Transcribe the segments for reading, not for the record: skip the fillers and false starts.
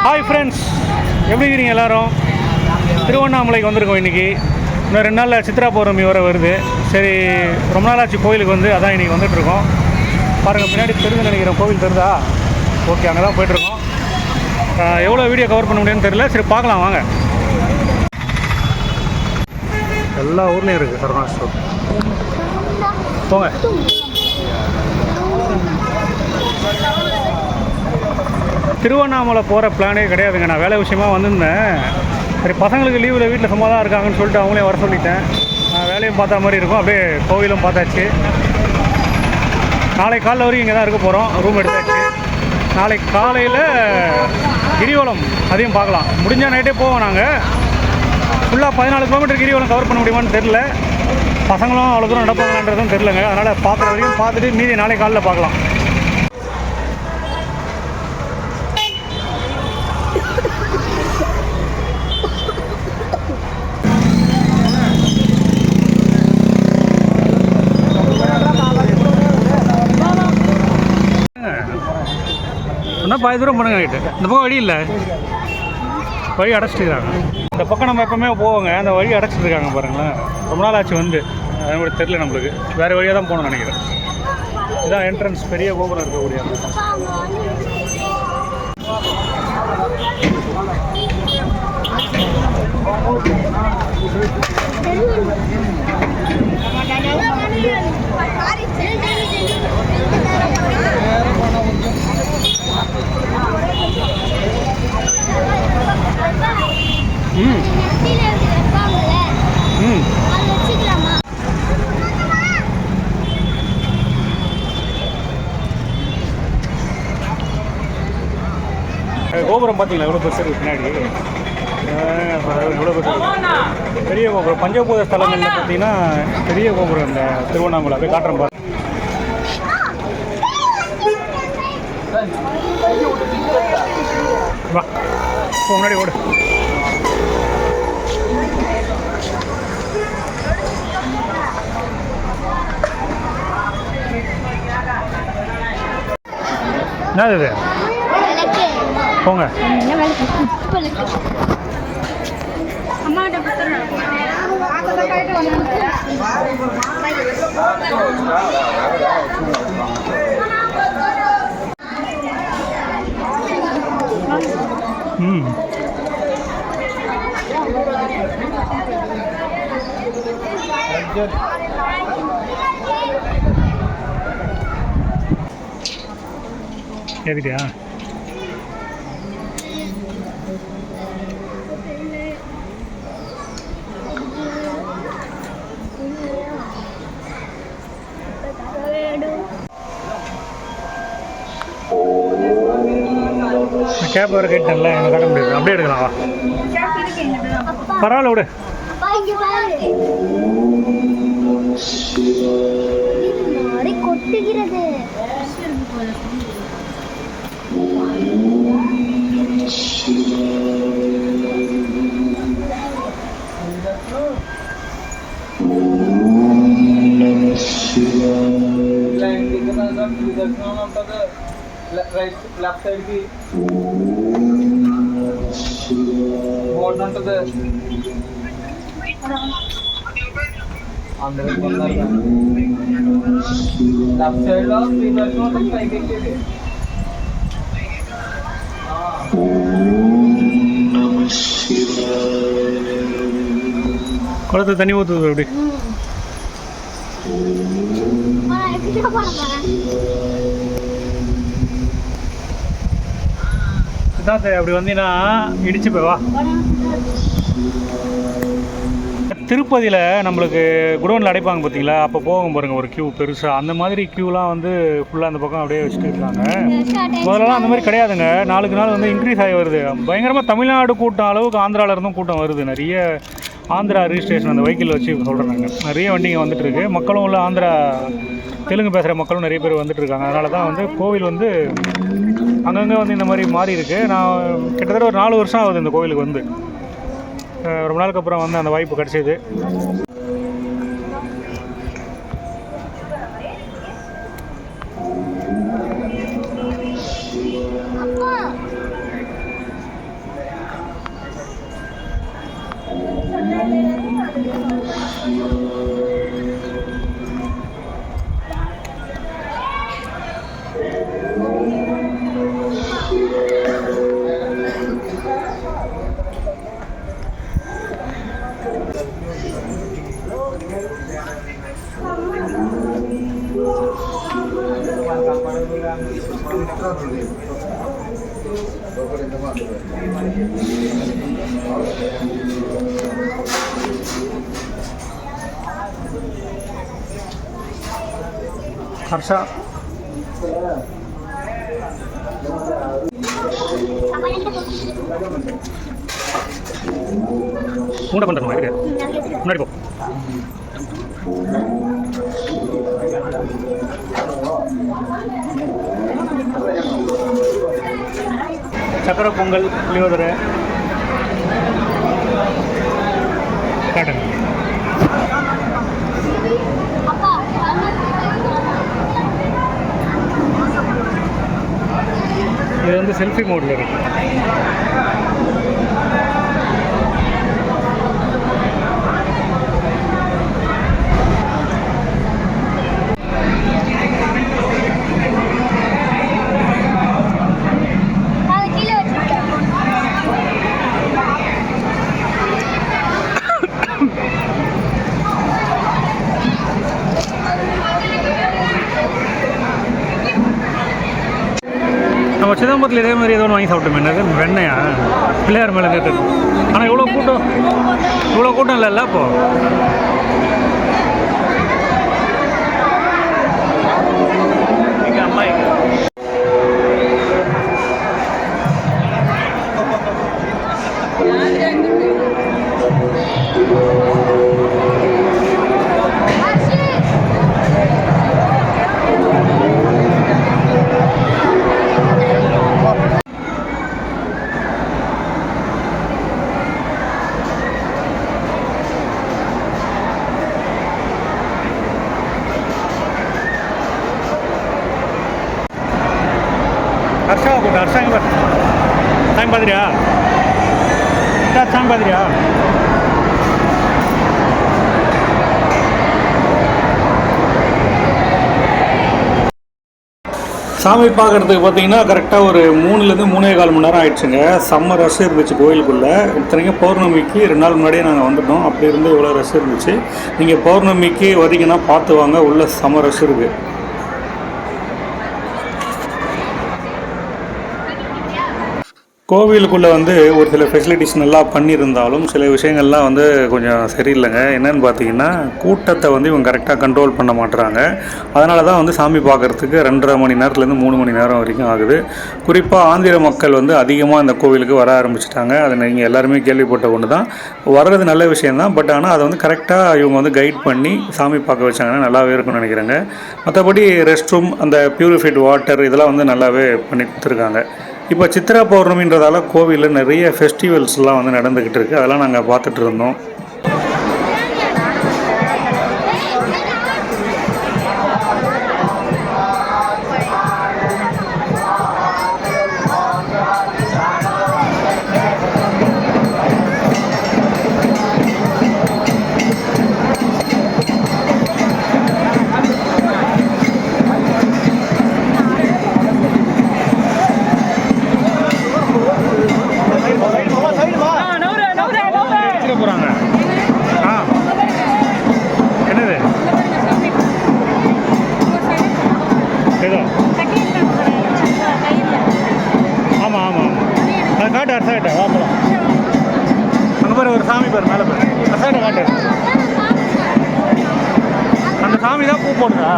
Hi friends, எப்படி இருக்கிறீங்க எல்லோரும்? திருவண்ணாமலைக்கு வந்திருக்கோம் இன்றைக்கி. இன்னும் 2 நாளில் சித்ரா பௌர்ணமி வர வருது. சரி, ரொம்ப நாளாச்சு கோயிலுக்கு வந்து, அதான் இன்றைக்கி வந்துட்டுருக்கோம். பாருங்கள், பின்னாடி தெரிஞ்சு நினைக்கிறோம். கோவில் தெரிதா? ஓகே, அங்கே தான் போய்ட்டுருக்கோம். எவ்வளோ வீடியோ கவர் பண்ண முடியும்னு தெரியல. சரி, பார்க்கலாம் வாங்க. எல்லா ஊர்லேயும் இருக்குது சரவணா ஸ்டோர். போங்க. திருவண்ணாமலை போகிற பிளானே கிடையாதுங்க. நான் வேலை விஷயமாக வந்திருந்தேன். சரி, பசங்களுக்கு லீவில் வீட்டில் சும்மா தான் இருக்காங்கன்னு சொல்லிட்டு அவங்களே வர சொல்லிட்டேன். நான் வேலையும் பார்த்தா மாதிரி இருக்கும், அப்படியே கோவிலும் பார்த்தாச்சு. நாளைக்கு காலைல வரைக்கும் இங்கே தான் இருக்க போகிறோம். ரூம் எடுத்தாச்சு. நாளைக்கு காலையில் கிரிவலம் அதையும் பார்க்கலாம். முடிஞ்சால் நைட்டே போவோம். நாங்கள் ஃபுல்லாக 14 கிலோமீட்டர் கிரிவலம் கவர் பண்ண முடியுமான்னு தெரில. பசங்களும் அவ்வளோ தூரம் நடப்பாங்கன்றதும் தெரிலங்க. அதனால் பார்க்குற வரைக்கும் பார்த்துட்டு மீதி நாளைக்கு காலையில் பார்க்கலாம். இன்னும் பாதி தூரம் பண்ணுங்க. நைட்டு இந்த பக்கம் வழி இல்லை, வழி அடைச்சிட்டுருக்காங்க. இந்த பக்கம் நம்ம எப்போவுமே போவோங்க, அந்த வழி அடைச்சிட்ருக்காங்க பாருங்களேன். ரொம்ப நாள் ஆச்சு வந்து, அது கூட தெரில நம்மளுக்கு. வேறு வழியாக தான் போகணும்னு நினைக்கிறேன். இதுதான் என்ட்ரன்ஸ், பெரிய கோபுரம் இருக்கக்கூடிய. கோபுரம் பார்த்தீங்களா எவ்வளோ பெருசு இருக்குது பின்னாடி? எவ்வளோ பெருசு பெரிய கோபுரம். பஞ்சபூத ஸ்தலங்கள்ல பார்த்தீங்கன்னா பெரிய கோபுரம் இந்த திருவண்ணாமலை. அப்படியே காட்டுறேன் பாரு. வா, முன்னாடி ஓடு. என்னது இது? போங்க. ஏறிட்டியா? கேப் வர கேட்டேன்ல, எனக்கு காட்ட முடியாது. அப்படியே எடுக்கலாம். வா, பரவாயில்ல விடு. கொட்டுகிறது. లెఫ్ట్ సైడ్ కి బోర్డు ఉంటుంది. అందరూ లెఫ్ట్ సైడ్ లో 3 దర్శనం ఉంటుంది. పైకి ఎక్కేది குளத்து தண்ணி ஊற்றுது. அப்படி அப்படி வந்தீங்கன்னா இடிச்சு போய் வா. திருப்பதியில் நம்மளுக்கு குடோனில் அடைப்பாங்க பார்த்தீங்களா? அப்போ போகும் பாருங்க ஒரு க்யூ பெருசாக. அந்த மாதிரி க்யூலாம் வந்து ஃபுல்லாக அந்த பக்கம் அப்படியே வச்சுட்டு இருக்காங்க. முதல்லலாம் அந்த மாதிரி கிடையாதுங்க. நாளுக்கு நாள் வந்து இன்க்ரீஸ் ஆகி வருது பயங்கரமாக. தமிழ்நாடு கூட்டம் அளவுக்கு ஆந்திராவிலேருந்தும் கூட்டம் வருது. நிறைய ஆந்திரா ரிஜிஸ்ட்ரேஷன் அந்த வெஹிக்கிள் வச்சு சொல்கிறேன் நாங்கள். நிறைய வண்டிங்க வந்துட்டுருக்கு. மக்களும் உள்ள ஆந்திரா தெலுங்கு பேசுகிற மக்களும் நிறைய பேர் வந்துட்டுருக்காங்க. அதனால தான் வந்து கோவில் வந்து அங்கங்கே வந்து இந்த மாதிரி மாறி இருக்குது. நான் கிட்டத்தட்ட ஒரு 4 வருஷம் ஆகுது இந்த கோவிலுக்கு வந்து. ரொம்ப நாளுக்கு அப்புறம் வந்து அந்த வாய்ப்பு கிடச்சிது. ஹர்ஷா மூட பண்ணுறோம் இருக்கு முன்னாடி போ. சக்கரை பொங்கல் புளியோதரை காட்டுங்க. இது வந்து செல்ஃபி மோடில் இருக்கு. நம்ம சிதம்பரத்தில் இதே மாதிரி ஏதோ ஒன்று வாங்கி சாப்பிட்டோம். என்னது வெண்ணையா பிள்ளையார் மேலே இருக்குது. ஆனால் இவ்வளோ கூட்டம் இல்லைல்ல அப்போது. ஹர்ஷா கூட்ட ஹர்ஷாங்க சாமி பார்த்துறியா? சாமி பார்த்துறியா? சாமி பார்க்குறதுக்கு பார்த்தீங்கன்னா கரெக்டாக ஒரு 3லேருந்து 3.25 மணி நேரம் ஆயிடுச்சுங்க. செம்ம ரஷ் இருந்துச்சு கோயிலுக்குள்ளே. இத்தனைக்கும் பௌர்ணமிக்கு 2 நாள் முன்னாடியே நாங்கள் வந்துட்டோம். அப்படி இருந்து இவ்வளோ ரஷ் இருந்துச்சு. நீங்கள் பௌர்ணமிக்கு வரீங்கன்னா பார்த்து வாங்க, உள்ளே செம்ம ரஷ் இருக்குது. கோவிலுக்குள்ளே வந்து ஒரு சில ஃபெசிலிட்டிஸ் நல்லா பண்ணியிருந்தாலும் சில விஷயங்கள்லாம் வந்து கொஞ்சம் சரியில்லைங்க. என்னென்னு பார்த்தீங்கன்னா கூட்டத்தை வந்து இவங்க கரெக்டாக கண்ட்ரோல் பண்ண மாட்டுறாங்க. அதனால தான் வந்து சாமி பார்க்குறதுக்கு 2.5 மணி நேரத்துலேருந்து 3 மணி நேரம் வரைக்கும் ஆகுது. குறிப்பாக ஆந்திர மக்கள் வந்து அதிகமாக இந்த கோவிலுக்கு வர ஆரம்பிச்சிட்டாங்க. அதை நீங்கள் எல்லாருமே கேள்விப்பட்ட ஒன்று தான். வர்றது நல்ல விஷயந்தான். பட் ஆனால் அதை வந்து கரெக்டாக இவங்க வந்து கைட் பண்ணி சாமி பார்க்க வச்சாங்கன்னா நல்லாவே இருக்கும்னு நினைக்கிறேங்க. மற்றபடி ரெஸ்ட் ரூம், அந்த பியூரிஃபைட் வாட்டர் இதெல்லாம் வந்து நல்லாவே பண்ணி கொடுத்துருக்காங்க. இப்போ சித்ரா பௌர்ணமின்றதால கோவிலில் நிறைய ஃபெஸ்டிவல்ஸ்லாம் வந்து நடந்துக்கிட்டு இருக்குது. அதெல்லாம் நாங்கள் பார்த்துட்டு இருந்தோம். போகிறாங்க. என்னது ஏதோ ஆமாம் ஆமாம் அது காட்டு அரசாட்ட வாப்பலாம். அங்கே பாரு ஒரு சாமி பேர் மேலே பேர் அரசாட்ட காட்டு. அந்த சாமி தான் பூ போடுதா?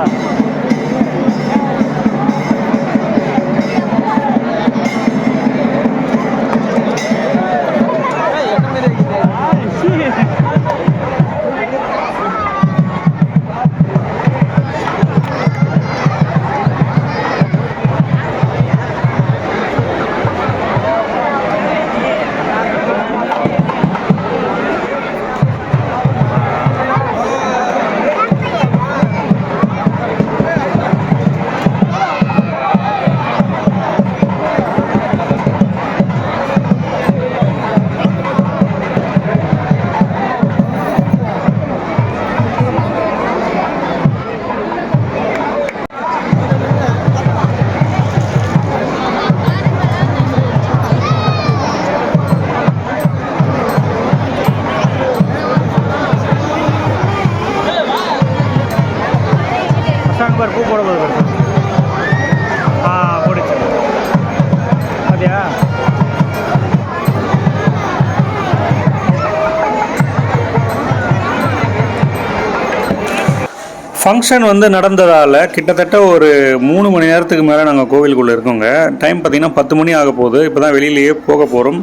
ஃபங்க்ஷன் வந்து நடந்ததால் கிட்டத்தட்ட ஒரு 3 மணி நேரத்துக்கு மேலே நாங்கள் கோவிலுக்குள்ளே இருக்கோங்க. டைம் பார்த்திங்கன்னா 10 மணி ஆக போகுது. இப்போ தான் வெளியிலேயே போக போகிறோம்.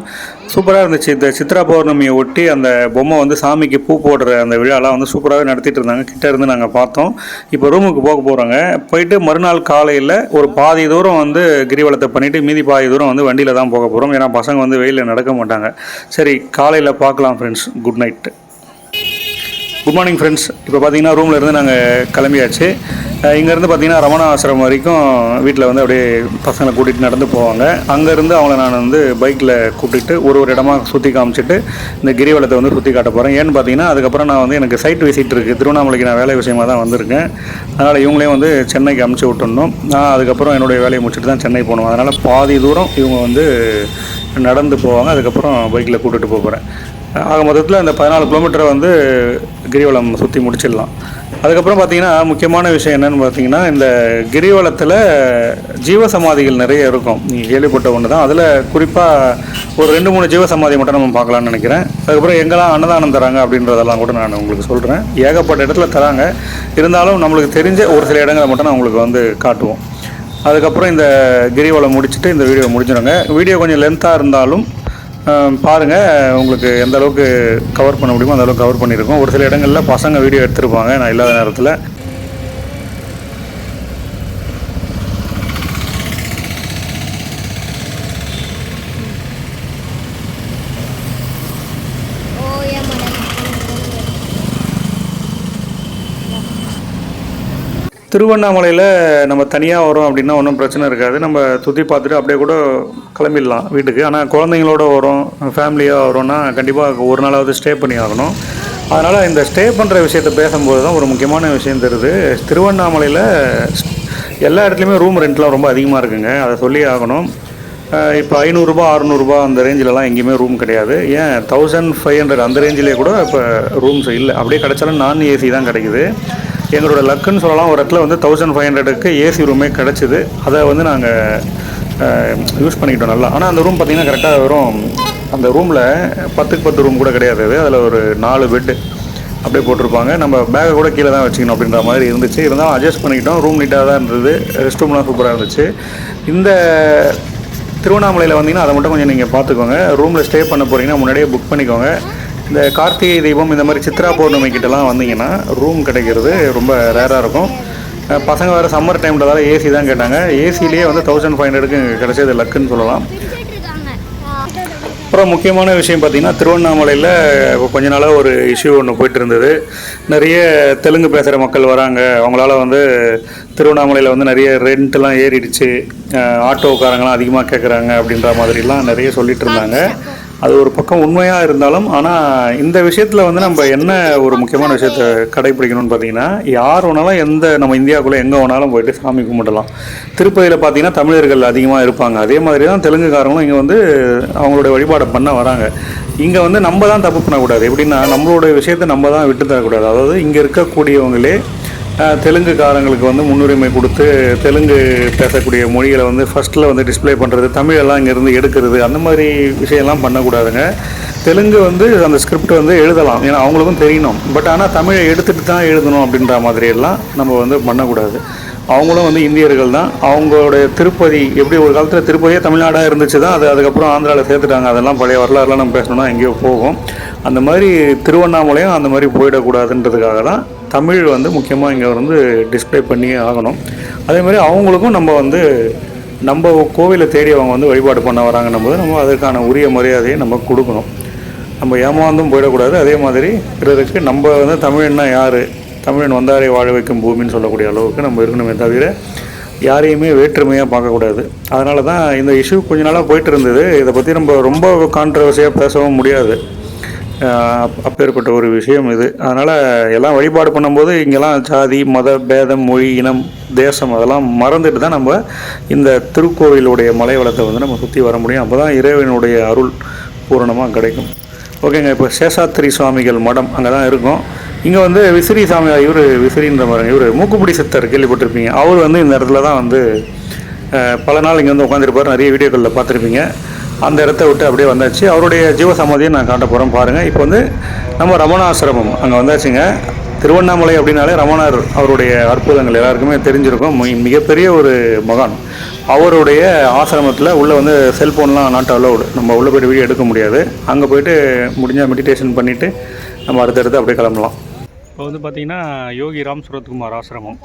சூப்பராக இருந்துச்சு. இந்த சித்ரா பௌர்ணமியை ஒட்டி அந்த பொம்மை வந்து சாமிக்கு பூ போடுற அந்த விழாலாம் வந்து சூப்பராகவே நடத்திட்டு இருந்தாங்க. கிட்ட இருந்து நாங்கள் பார்த்தோம். இப்போ ரூமுக்கு போக போகிறோங்க. போயிட்டு மறுநாள் காலையில் ஒரு பாதி தூரம் வந்து கிரிவலத்தை பண்ணிவிட்டு மீதி பாதி தூரம் வந்து வண்டியில் தான் போக போகிறோம். ஏன்னா பசங்க வந்து வெயிலில் நடக்க மாட்டாங்க. சரி, காலையில் பார்க்கலாம் friends. Good night. Good morning friends. இப்போ பார்த்தீங்கன்னா ரூமில் இருந்து நாங்கள் கிளம்பியாச்சு. இங்கேருந்து பார்த்தீங்கன்னா ரமணா ஆசிரமம் வரைக்கும் வீட்டில் வந்து அப்படியே பசங்களை கூட்டிகிட்டு நடந்து போவாங்க. அங்கேருந்து அவங்கள நான் வந்து பைக்கில் கூப்பிட்டு ஒரு இடமா சுற்றி காமிச்சிட்டு இந்த கிரிவலத்தை வந்து சுற்றி காட்ட போகிறேன். ஏன்னு பார்த்தீங்கன்னா அதுக்கப்புறம் நான் வந்து எனக்கு சைட் விசிட் இருக்குது. திருவண்ணாமலைக்கு நான் வேலை விஷயமாக தான் வந்திருக்கேன். அதனால் இவங்களையும் வந்து சென்னைக்கு அமுச்சு விட்டுடணும். நான் அதுக்கப்புறம் என்னுடைய வேலையை முடிச்சுட்டு தான் சென்னை போகணும். அதனால் பாதி தூரம் இவங்க வந்து நடந்து போவாங்க. அதுக்கப்புறம் பைக்கில் கூப்பிட்டு போகிறேன். ஆக மொத்தத்தில் இந்த 14 கிலோமீட்டரை வந்து கிரிவலம் சுற்றி முடிச்சிடலாம். அதுக்கப்புறம் பார்த்திங்கன்னா முக்கியமான விஷயம் என்னென்னு பார்த்தீங்கன்னா, இந்த கிரிவலத்தில் ஜீவசமாதிகள் நிறைய இருக்கும். நீங்கள் கேள்விப்பட்ட ஒன்று தான். அதில் குறிப்பாக ஒரு 2-3 ஜீவசமாதி மட்டும் நம்ம பார்க்கலான்னு நினைக்கிறேன். அதுக்கப்புறம் எங்கெல்லாம் அன்னதானம் தராங்க அப்படின்றதெல்லாம் கூட நான் உங்களுக்கு சொல்கிறேன். ஏகப்பட்ட இடத்துல தராங்க. இருந்தாலும் நம்மளுக்கு தெரிஞ்ச ஒரு சில இடங்களை மட்டும் நான் உங்களுக்கு வந்து காட்டுவோம். அதுக்கப்புறம் இந்த கிரிவலம் முடிச்சுட்டு இந்த வீடியோ முடிஞ்சிடுங்க. வீடியோ கொஞ்சம் லென்த்தாக இருந்தாலும் பாருங்கள், உங்களுக்கு எந்த அளவுக்கு கவர் பண்ண முடியுமோ அந்த அளவுக்கு கவர் பண்ணியிருக்கோம். ஒரு சில இடங்களில் பசங்க வீடியோ எடுத்திருப்பாங்க நான் இல்லாத நேரத்தில். திருவண்ணாமலையில் நம்ம தனியாக வரோம் அப்படின்னா ஒன்றும் பிரச்சனை இருக்காது. நம்ம சுற்றி பார்த்துட்டு அப்படியே கூட கிளம்பிடலாம் வீட்டுக்கு. ஆனால் குழந்தைங்களோட வரோம், ஃபேமிலியாக வரோன்னா கண்டிப்பாக ஒரு நாளாவது ஸ்டே பண்ணி ஆகணும். அதனால் இந்த ஸ்டே பண்ணுற விஷயத்தை பேசும்போது தான் ஒரு முக்கியமான விஷயம் தெரியுது. திருவண்ணாமலையில் எல்லா இடத்துலையுமே ரூம் ரெண்ட்லாம் ரொம்ப அதிகமாக இருக்குங்க. அதை சொல்லி ஆகணும். இப்போ 500 ரூபா 600 ரூபா அந்த ரேஞ்சிலலாம் எங்கேயுமே ரூம் கிடையாது. ஏன் 1500 அந்த ரேஞ்சிலே கூட இப்போ ரூம்ஸ் இல்லை. அப்படியே கிடைச்சாலும் நான் ஏசி தான் கிடைக்குது. எங்களோட லக்குன்னு சொல்லலாம். ஒரு இடத்துல வந்து 1500க்கு ஏசி ரூமே கிடச்சிது. அதை வந்து நாங்கள் யூஸ் பண்ணிக்கிட்டோம் நல்லா. ஆனால் அந்த ரூம் பார்த்திங்கன்னா கரெக்டாக வரும். அந்த ரூமில் 10க்கு 10 ரூம் கூட கிடையாது. அதில் ஒரு 4 பெட்டு அப்படியே போட்டிருப்பாங்க. நம்ம பேக்கை கூட கீழே தான் வச்சுக்கணும் அப்படின்ற மாதிரி இருந்துச்சு. இருந்தாலும் அட்ஜஸ்ட் பண்ணிக்கிட்டோம். ரூம் நீட்டாக தான் இருந்தது. ரெஸ்ட் ரூம்லாம் சூப்பராக இருந்துச்சு. இந்த திருவண்ணாமலையில் வந்தீங்கன்னா அதை மட்டும் கொஞ்சம் நீங்கள் பார்த்துக்கோங்க. ரூமில் ஸ்டே பண்ண போகிறீங்கன்னா முன்னாடியே புக் பண்ணிக்கோங்க. இந்த கார்த்திகை தீபம் இந்த மாதிரி சித்ரா பௌர்ணமி கிட்டலாம் வந்தீங்கன்னா ரூம் கிடைக்கிறது ரொம்ப ரேராக இருக்கும். பசங்க வேறு சம்மர் டைம்ன்றதால ஏசி தான் கேட்டாங்க. ஏசிலேயே வந்து 1500க்கு கிடைச்சது லக்குன்னு சொல்லலாம். அப்புறம் முக்கியமான விஷயம் பார்த்திங்கன்னா திருவண்ணாமலையில் கொஞ்ச நாளாக ஒரு இஷ்யூ ஒன்று போயிட்டு இருந்தது. நிறைய தெலுங்கு பேசுகிற மக்கள் வராங்க. அவங்களால வந்து திருவண்ணாமலையில் வந்து நிறைய ரெண்ட்லாம் ஏறிடுச்சு, ஆட்டோக்காரங்களாம் அதிகமாக கேட்குறாங்க அப்படின்ற மாதிரிலாம் நிறைய சொல்லிட்டு இருந்தாங்க. அது ஒரு பக்கம் உண்மையாக இருந்தாலும், ஆனால் இந்த விஷயத்தில் வந்து நம்ம என்ன ஒரு முக்கியமான விஷயத்தை கடைப்பிடிக்கணும்னு பார்த்தீங்கன்னா, யார் வேணாலும் நம்ம இந்தியாவுக்குள்ளே எங்கே வேணாலும் போயிட்டு சாமி கும்பிடலாம். திருப்பதியில் பார்த்தீங்கன்னா தமிழர்கள் அதிகமாக இருப்பாங்க. அதே மாதிரி தான் தெலுங்குக்காரங்களும் இங்கே வந்து அவங்களுடைய வழிபாடை பண்ண வராங்க. இங்கே வந்து நம்ம தான் தப்பு பண்ணக்கூடாது. எப்படின்னா நம்மளுடைய விஷயத்தை நம்ம தான் விட்டு தரக்கூடாது. அதாவது இங்கே இருக்கக்கூடியவங்களே தெலுங்குக்காரங்களுக்கு வந்து முன்னுரிமை கொடுத்து தெலுங்கு பேசக்கூடிய மொழிகளை வந்து ஃபஸ்ட்டில் வந்து டிஸ்பிளே பண்ணுறது, தமிழெல்லாம் இங்கேருந்து எடுக்கிறது, அந்த மாதிரி விஷயம்லாம் பண்ணக்கூடாதுங்க. தெலுங்கு வந்து அந்த ஸ்கிரிப்ட் வந்து எழுதலாம், ஏன்னா அவங்களுக்கும் தெரியணும். பட் ஆனால் தமிழை எடுத்துகிட்டு தான் எழுதணும் அப்படின்ற மாதிரியெல்லாம் நம்ம வந்து பண்ணக்கூடாது. அவங்களும் வந்து இந்தியர்கள் தான். அவங்களுடைய திருப்பதி எப்படி ஒரு காலத்தில் திருப்பதியே தமிழ்நாடாக இருந்துச்சு தான், அதுக்கப்புறம் ஆந்திராவில் சேர்த்துட்டாங்க. அதெல்லாம் பழைய வரலாறுலாம் நம்ம பேசணும்னா எங்கேயோ போகும். அந்த மாதிரி திருவண்ணாமலையும் அந்த மாதிரி போயிடக்கூடாதுன்றதுக்காக தான் தமிழ் வந்து முக்கியமாக இங்கே வந்து டிஸ்பிளே பண்ணியே ஆகணும். அதேமாதிரி அவங்களுக்கும் நம்ம கோவிலை தேடி அவங்க வந்து வழிபாடு பண்ண வராங்கன்னும் போது நம்ம அதுக்கான உரிய மரியாதையை நம்ம கொடுக்கணும். நம்ம ஏமாந்தும் போயிடக்கூடாது. அதே மாதிரி பிறருக்கு நம்ம வந்து தமிழன்னா யார், தமிழன் வந்தாரை வாழ வைக்கும் பூமின்னு சொல்லக்கூடிய அளவுக்கு நம்ம இருக்கணுமே தவிர யாரையுமே வேற்றுமையாக பார்க்கக்கூடாது. அதனால தான் இந்த இஷ்யூ கொஞ்ச நாளாக போயிட்டு இருந்தது. இதை பற்றி நம்ம ரொம்ப கான்ட்ரவர்சியாக பேசவும் முடியாது. அப்பேற்பட்ட ஒரு விஷயம் இது. அதனால் எல்லாம் வழிபாடு பண்ணும்போது இங்கெல்லாம் ஜாதி மத பேதம் மொழி இனம் தேசம் அதெல்லாம் மறந்துட்டு தான் நம்ம இந்த திருக்கோவிலுடைய மலை வளத்தை வந்து நம்ம சுற்றி வர முடியும். அப்போ தான் இறைவனுடைய அருள் பூரணமாக கிடைக்கும். ஓகேங்க. இப்போ சேஷாத்திரி சுவாமிகள் மடம் அங்கே தான் இருக்கும். இங்கே வந்து விசிறி சாமி, இவர் விசிறின்ற மாதிரி இவர் மூக்குப்பிடி சித்தர் கேள்விப்பட்டிருப்பீங்க. அவர் வந்து இந்த இடத்துல தான் வந்து பல நாள் இங்கே வந்து உட்காந்துருப்பார். நிறைய வீடியோக்களில் பார்த்துருப்பீங்க. அந்த இடத்த விட்டு அப்படியே வந்தாச்சு. அவருடைய ஜீவசமாதியை நான் காட்ட போகிறேன் பாருங்கள். இப்போ வந்து நம்ம ரமணாசிரமம் அங்கே வந்தாச்சுங்க. திருவண்ணாமலை அப்படின்னாலே ரமணர் அவருடைய அற்புதங்கள் எல்லாருக்குமே தெரிஞ்சிருக்கும். மிகப்பெரிய ஒரு மகான். அவருடைய ஆசிரமத்தில் உள்ளே வந்து செல்ஃபோன்லாம் நாட் அலௌடு, நம்ம உள்ளே போய்ட்டு வீடியோ எடுக்க முடியாது. அங்கே போய்ட்டு முடிஞ்சால் மெடிடேஷன் பண்ணிவிட்டு நம்ம அடுத்தடுத்து அப்படியே கிளம்பலாம். இப்போ வந்து பார்த்திங்கன்னா யோகி ராம் சுரத்குமார் ஆசிரமம்,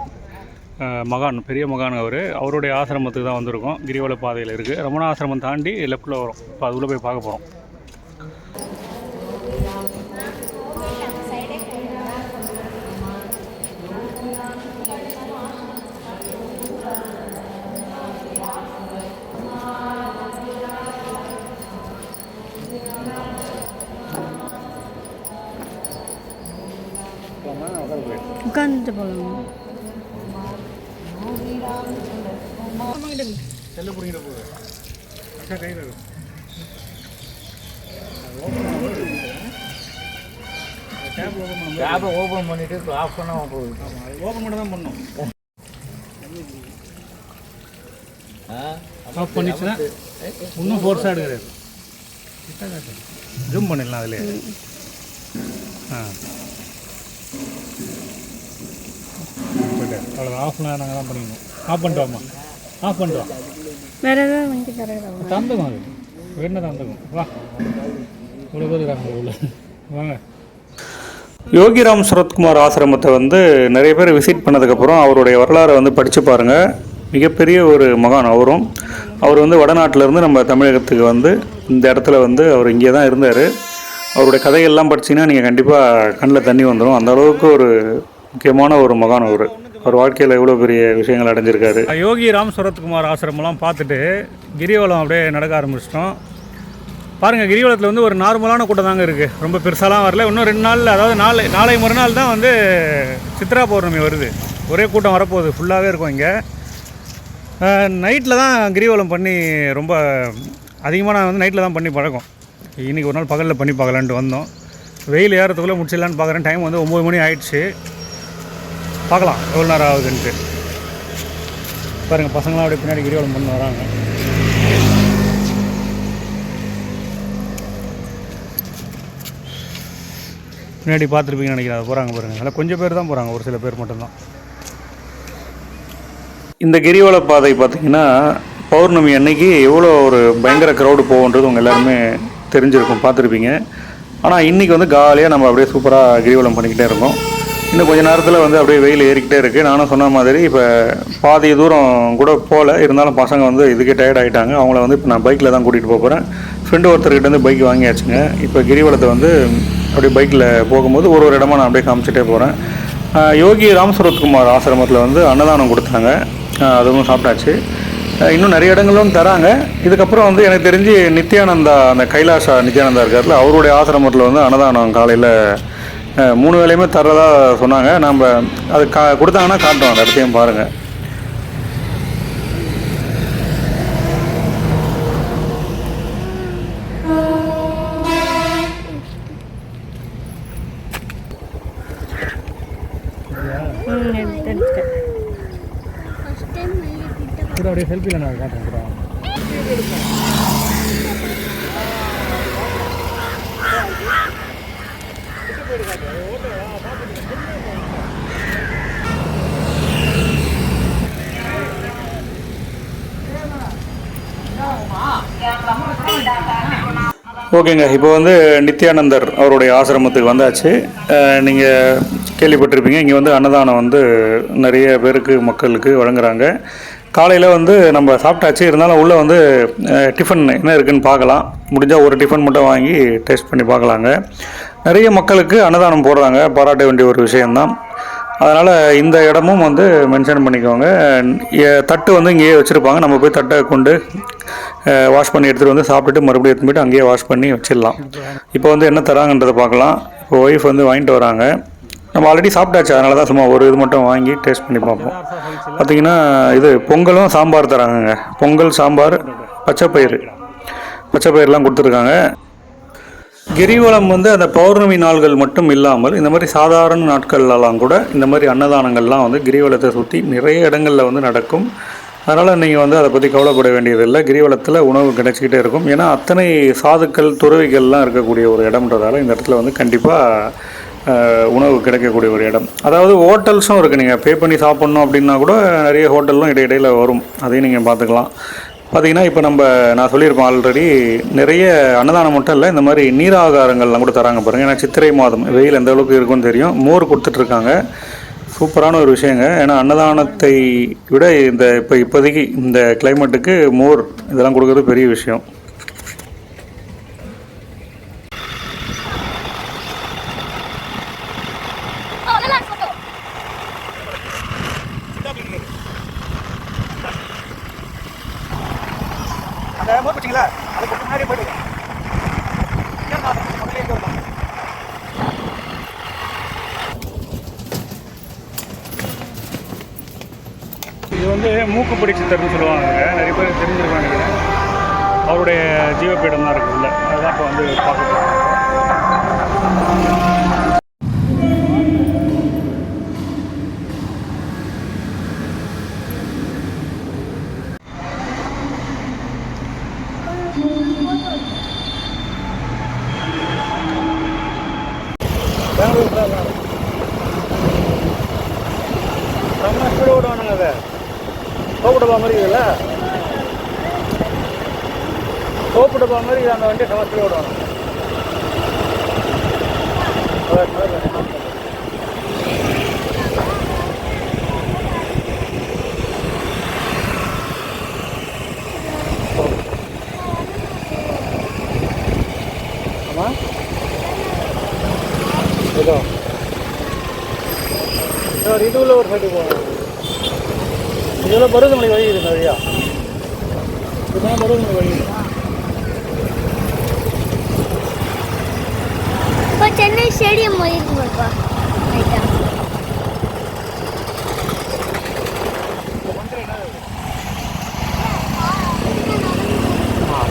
மகான், பெரிய மகான் அவருடைய ஆசிரமத்துக்கு தான் வந்திருக்கோம். கிரிவல பாதையில் இருக்குது. ரமண ஆசிரமம் தாண்டி லெஃப்ட்டில் வரும். இப்போ அது உள்ளே போய் பார்க்க போகிறோம். உட்காந்துட்டு போகலாம். செல்லு பிடிக்கிற போகுது கையில் இருக்கும். டேப் ஓப்பன் பண்ணிட்டு ஆஃப் பண்ண போகுது. ஓப்பன் பண்ண தான் பண்ணணும். ஆஃப் பண்ணிச்சுன்னா இன்னும் ஃபோர்ஸாக எடுக்கிறாரு. ஜூம் பண்ணிடலாம் அதில். அவ்வளோ ஆஃப்லாம் நாங்கள் தான் பண்ணிக்கணும். ஆஃப் பண்ணிட்டு வாமா, ஆஃப் பண்ணிட்டு வா. வேறு ஏதாவது வண்டி தரேன் தந்துக்கும், அது வேணா தந்துக்கும். வா, இவ்வளோ பேர் இருக்காங்க உள்ள, வாங்க. யோகிராம் சுரத்குமார் ஆசிரமத்தை வந்து நிறைய பேர் விசிட் பண்ணதுக்கப்புறம் அவருடைய வரலாறை வந்து படித்து பாருங்கள். மிகப்பெரிய ஒரு மகான் அவரும். அவர் வந்து வடநாட்டிலேருந்து நம்ம தமிழகத்துக்கு வந்து இந்த இடத்துல வந்து அவர் இங்கே தான் இருந்தார். அவருடைய கதைகள்லாம் படிச்சிங்கன்னா நீங்கள் கண்டிப்பாக கண்ணில் தண்ணி வந்துடும். அந்த அளவுக்கு ஒரு முக்கியமான ஒரு மகான் அவர் வாழ்க்கையில் எவ்வளோ பெரிய விஷயங்கள் அடைஞ்சிருக்காரு. யோகி ராம் சுரத்குமார் ஆசிரமெல்லாம் பார்த்துட்டு கிரிவலம் அப்படியே நடக்க ஆரம்பிச்சிட்டோம். பாருங்கள், கிரிவலத்தில் வந்து ஒரு நார்மலான கூட்டம் தாங்க இருக்குது. ரொம்ப பெருசாலாம் வரல. இன்னும் 2 நாளில், அதாவது நாளை மறுநாள் தான் வந்து சித்ரா பௌர்ணமி வருது. ஒரே கூட்டம் வரப்போகுது. ஃபுல்லாகவே இருக்கும் இங்கே. நைட்டில் தான் கிரிவலம் பண்ணி ரொம்ப அதிகமாக நான் வந்து நைட்டில் தான் பண்ணி பழக்கம். இன்றைக்கி ஒரு நாள் பகலில் பண்ணி பார்க்கலான்ட்டு வந்தோம். வெயில் ஏறத்துக்குள்ளே முடிச்சிடலான்னு பார்க்குறேன். டைம் வந்து 9 மணி ஆயிடுச்சு. பார்க்கலாம் எவ்வளோ நேரம் ஆகுதுன்ட்டு. பாருங்கள், பசங்களாம் அப்படியே பின்னாடி கிரிவலம் பண்ணி வராங்க. பின்னாடி பார்த்துருப்பீங்கன்னு நினைக்கிறேன். போகிறாங்க பாருங்கள். அதில் கொஞ்சம் பேர் தான் போகிறாங்க, ஒரு சில பேர் மட்டும்தான். இந்த கிரிவல பாதை பார்த்திங்கன்னா பௌர்ணமி அன்னைக்கு எவ்வளோ ஒரு பயங்கர க்ரௌடு போகுன்றது உங்கள் எல்லாருமே தெரிஞ்சிருக்கும், பார்த்துருப்பீங்க. ஆனால் இன்றைக்கி வந்து காலியாக நம்ம அப்படியே சூப்பராக கிரிவலம் பண்ணிக்கிட்டே இருக்கோம். இன்னும் கொஞ்சம் நேரத்தில் வந்து அப்படியே வெயில் ஏறிக்கிட்டே இருக்குது. நானும் சொன்ன மாதிரி இப்போ பாதி தூரம் கூட போகல, இருந்தாலும் பசங்க வந்து இதுக்கே டயர்ட் ஆகிட்டாங்க. அவங்கள வந்து இப்போ நான் பைக்கில் தான் கூட்டிகிட்டு போகிறேன். ஃப்ரெண்டு ஒருத்தர்கிட்டேருந்து பைக் வாங்கியாச்சுங்க. இப்போ கிரிவலத்தை வந்து அப்படியே பைக்கில் போகும்போது ஒரு இடமா நான் அப்படியே காமிச்சிட்டே போகிறேன். யோகி ராம் சுரத்குமார் ஆசிரமத்தில் வந்து அன்னதானம் கொடுத்தாங்க. அதுவும் சாப்பிட்டாச்சு. இன்னும் நிறைய இடங்களும் தராங்க. இதுக்கப்புறம் வந்து எனக்கு தெரிஞ்சு நித்யானந்தா, அந்த கைலாஷா நித்யானந்தா இருக்கார்ல, அவருடைய ஆசிரமத்தில் வந்து அன்னதானம் காலையில் 3 வேளையுமே தர்றதா சொன்னாங்க. நம்ம அது கொடுத்தாங்கன்னா காட்டுவோம், அந்த இடத்தையும் பாருங்கள். கூட அப்படியே செல்ஃபியில் நான் காட்டுறேன் கூட. ஓகேங்க, இப்போ வந்து நித்யானந்தர் அவருடைய ஆசிரமத்துக்கு வந்தாச்சு. நீங்கள் கேள்விப்பட்டிருப்பீங்க, இங்கே வந்து அன்னதானம் வந்து நிறைய பேருக்கு, மக்களுக்கு வழங்குறாங்க. காலையில் வந்து நம்ம சாப்பிட்டாச்சு. இருந்தாலும் உள்ளே வந்து டிஃபன் என்ன இருக்குதுன்னு பார்க்கலாம். முடிஞ்சால் ஒரு டிஃபன் மட்டும் வாங்கி டேஸ்ட் பண்ணி பார்க்கலாங்க. நிறைய மக்களுக்கு அன்னதானம் போடுறாங்க, பாராட்ட வேண்டிய ஒரு விஷயந்தான். அதனால் இந்த இடமும் வந்து மென்ஷன் பண்ணிக்கோங்க. தட்டு வந்து இங்கேயே வச்சுருப்பாங்க. நம்ம போய் தட்டை கொண்டு வாஷ் பண்ணி எடுத்துகிட்டு வந்து சாப்பிட்டுட்டு மறுபடியும் எடுத்து போய்ட்டு அங்கேயே வாஷ் பண்ணி வச்சிடலாம். இப்போ வந்து என்ன தராங்கன்றதை பார்க்கலாம். இப்போ ஒய்ஃப் வந்து வாங்கிட்டு வராங்க. நம்ம ஆல்ரெடி சாப்பிட்டாச்சு, அதனால தான் சும்மா ஒரு இது மட்டும் வாங்கி டேஸ்ட் பண்ணி பார்ப்போம். பார்த்திங்கன்னா இது பொங்கலும் சாம்பார் தராங்கங்க. பொங்கல், சாம்பார், பச்சைப்பயிரெலாம் கொடுத்துருக்காங்க. கிரிவலம் வந்து அந்த பௌர்ணமி நாள்கள் மட்டும் இல்லாமல் இந்த மாதிரி சாதாரண நாட்கள்லாம் கூட இந்த மாதிரி அன்னதானங்கள்லாம் வந்து கிரிவலத்தை சுற்றி நிறைய இடங்களில் வந்து நடக்கும். அதனால் நீங்கள் வந்து அதை பற்றி கவலைப்பட வேண்டியதில்லை. கிரிவலத்தில் உணவு கிடைச்சிக்கிட்டே இருக்கும். ஏன்னா அத்தனை சாதுக்கள், துறவிகள்லாம் இருக்கக்கூடிய ஒரு இடம்ன்றதால இந்த இடத்துல வந்து கண்டிப்பாக உணவு கிடைக்கக்கூடிய ஒரு இடம். அதாவது ஹோட்டல்ஸும் இருக்குது, நீங்கள் பே பண்ணி சாப்பிட்ணும் அப்படின்னா கூட நிறைய ஹோட்டலும் இடையிடையில் வரும், அதையும் நீங்கள் பார்த்துக்கலாம். பார்த்திங்கன்னா இப்போ நான் சொல்லியிருப்பேன் ஆல்ரெடி, நிறைய அன்னதானம் மட்டும் இல்லை, இந்த மாதிரி நீராகாரங்கள்லாம் கூட தராங்க பாருங்கள். ஏன்னா சித்திரை மாதம் வெயில் எந்த அளவுக்கு இருக்குன்னு தெரியும். மோர் கொடுத்துட்ருக்காங்க, சூப்பரான ஒரு விஷயங்க. ஏன்னா அன்னதானத்தை விட இப்போதைக்கு இந்த கிளைமேட்டுக்கு மோர் இதெல்லாம் கொடுக்குறது பெரிய விஷயம். இது வந்து மூக்குப்பிடி சித்தர்னு சொல்லுவாங்க, நிறைய பேர் தெரிஞ்சிருப்பாங்க நினைக்கிறேன். அவருடைய ஜீவப்பீடம் தான் இருக்குல்ல, அதுதான் இப்போ வந்து பார்க்க போகிறாங்க. ஓடுவானுங்க, அதை சோப்பு டப்பா மாதிரி இருக்குல்ல, சோப்பு டப்பா மாதிரி அந்த வண்டியை சமஸ்டில் ஓடுவாங்க. ஆமாம், ஏதோ இது உள்ள ஒரு சைடு போகணும். இதெல்லாம் பருவமழை வழி இருக்குது நிறையா, இதுதான் பருவமழை வழி. இப்போ சென்னை ஸ்டேடியம் மாதிரி இருக்குமாப்பா?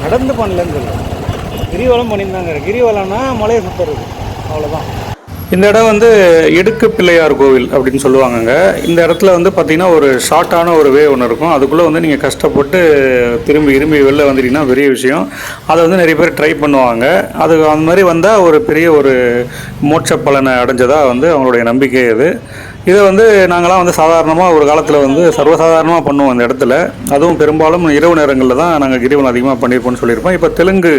நடந்து பண்ணலன்னு சொல்லு, கிரிவலம் பண்ணியிருந்தாங்க. கிரிவலம்னா மலையை சுற்றுறது, அவ்வளோதான். இந்த இடம் வந்து இடுக்கு பிள்ளையார் கோவில் அப்படின்னு சொல்லுவாங்கங்க. இந்த இடத்துல வந்து பார்த்திங்கன்னா ஒரு ஷார்ட்டான ஒரு வே ஒன்று இருக்கும், அதுக்குள்ளே வந்து நீங்கள் கஷ்டப்பட்டு திரும்பி வெளில வந்துட்டீங்கன்னா பெரிய விஷயம். அதை வந்து நிறைய பேர் ட்ரை பண்ணுவாங்க. அது அந்த மாதிரி வந்தால் ஒரு பெரிய ஒரு மோட்ச பலனை அடைஞ்சதாக வந்து அவங்களுடைய நம்பிக்கை அது. இதை வந்து நாங்களாம் வந்து சாதாரணமாக ஒரு காலத்தில் வந்து சர்வசாதாரணமாக பண்ணுவோம் அந்த இடத்துல. அதுவும் பெரும்பாலும் இரவு நேரங்களில் தான் நாங்கள் கிரிவலம் அதிகமாக பண்ணியிருப்போம்னு சொல்லியிருப்போம். இப்போ தெலுங்கு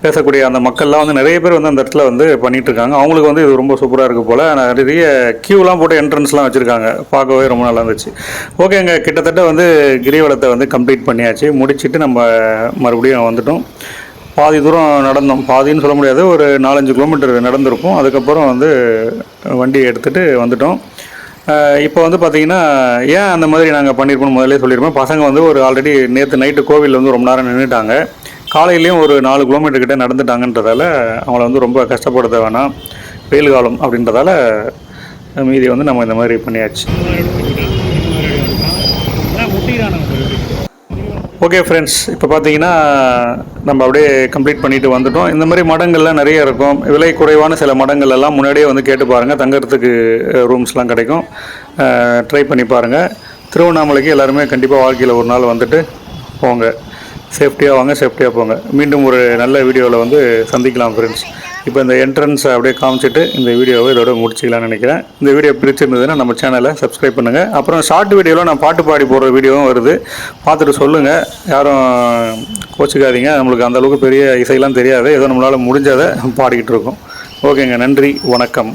பேசக்கூடிய அந்த மக்கள்லாம் வந்து நிறைய பேர் வந்து அந்த இடத்துல வந்து பண்ணிகிட்ருக்காங்க. அவங்களுக்கு வந்து இது ரொம்ப சூப்பராக இருக்குது போல். நிறைய க்யூலாம் போட்டு என்ட்ரன்ஸ்லாம் வச்சுருக்காங்க, பார்க்கவே ரொம்ப நல்லா இருந்துச்சு. ஓகேங்க, கிட்டத்தட்ட வந்து கிரிவலத்தை வந்து கம்ப்ளீட் பண்ணியாச்சு. முடிச்சுட்டு நம்ம மறுபடியும் வந்துட்டோம். பாதி தூரம் நடந்தோம், பாதின்னு சொல்ல முடியாது, ஒரு 4-5 கிலோமீட்டர் நடந்திருப்போம். அதுக்கப்புறம் வந்து வண்டியை எடுத்துகிட்டு வந்துட்டோம். இப்போ வந்து பார்த்திங்கன்னா ஏன் அந்த மாதிரி நாங்கள் பண்ணியிருக்கோம்னு முதல்ல சொல்லியிருப்போம். பசங்க வந்து ஒரு ஆல்ரெடி நேற்று நைட்டு கோவிலில் வந்து ரொம்ப நேரம் நின்றுட்டாங்க. காலையிலையும் ஒரு 4 கிலோமீட்டர் கிட்டே நடந்துட்டாங்கன்றதால அவங்கள வந்து ரொம்ப கஷ்டப்படுத்த வேணாம், வெயில் காலம் அப்படின்றதால மீதி வந்து நம்ம இந்த மாதிரி பண்ணியாச்சு. ஓகே ஃப்ரெண்ட்ஸ், இப்போ பார்த்தீங்கன்னா நம்ம அப்படியே கம்ப்ளீட் பண்ணிட்டு வந்துட்டோம். இந்த மாதிரி மடங்கள்லாம் நிறைய இருக்கும். விலை குறைவான சில மடங்கள் எல்லாம் முன்னாடியே வந்து கேட்டு பாருங்கள், தங்கறதுக்கு ரூம்ஸ்லாம் கிடைக்கும். ட்ரை பண்ணி பாருங்கள். திருவண்ணாமலைக்கு எல்லாருமே கண்டிப்பாக வாழ்க்கையில் ஒரு நாள் வந்துட்டு போங்க. சேஃப்டியாக வாங்க, சேஃப்டியாக போங்க. மீண்டும் ஒரு நல்ல வீடியோவில் வந்து சந்திக்கலாம் ஃப்ரெண்ட்ஸ். இப்போ இந்த என்ட்ரன்ஸை அப்படியே காமிச்சிட்டு இந்த வீடியோவை இதோட முடிச்சிக்கலாம்னு நினைக்கிறேன். இந்த வீடியோ பிடிச்சிருந்ததுன்னா நம்ம சேனலை சப்ஸ்கிரைப் பண்ணுங்கள். அப்புறம் ஷார்ட் வீடியோவில் நான் பாட்டு பாடி போடுற வீடியோவும் வருது, பார்த்துட்டு சொல்லுங்கள். யாரும் கோச்சிக்காதீங்க, நம்மளுக்கு அந்தளவுக்கு பெரிய இசையெல்லாம் தெரியாது, ஏதோ நம்மளால் முடிஞ்சதை பாடிக்கிட்டு இருக்கோம். ஓகேங்க, நன்றி, வணக்கம்.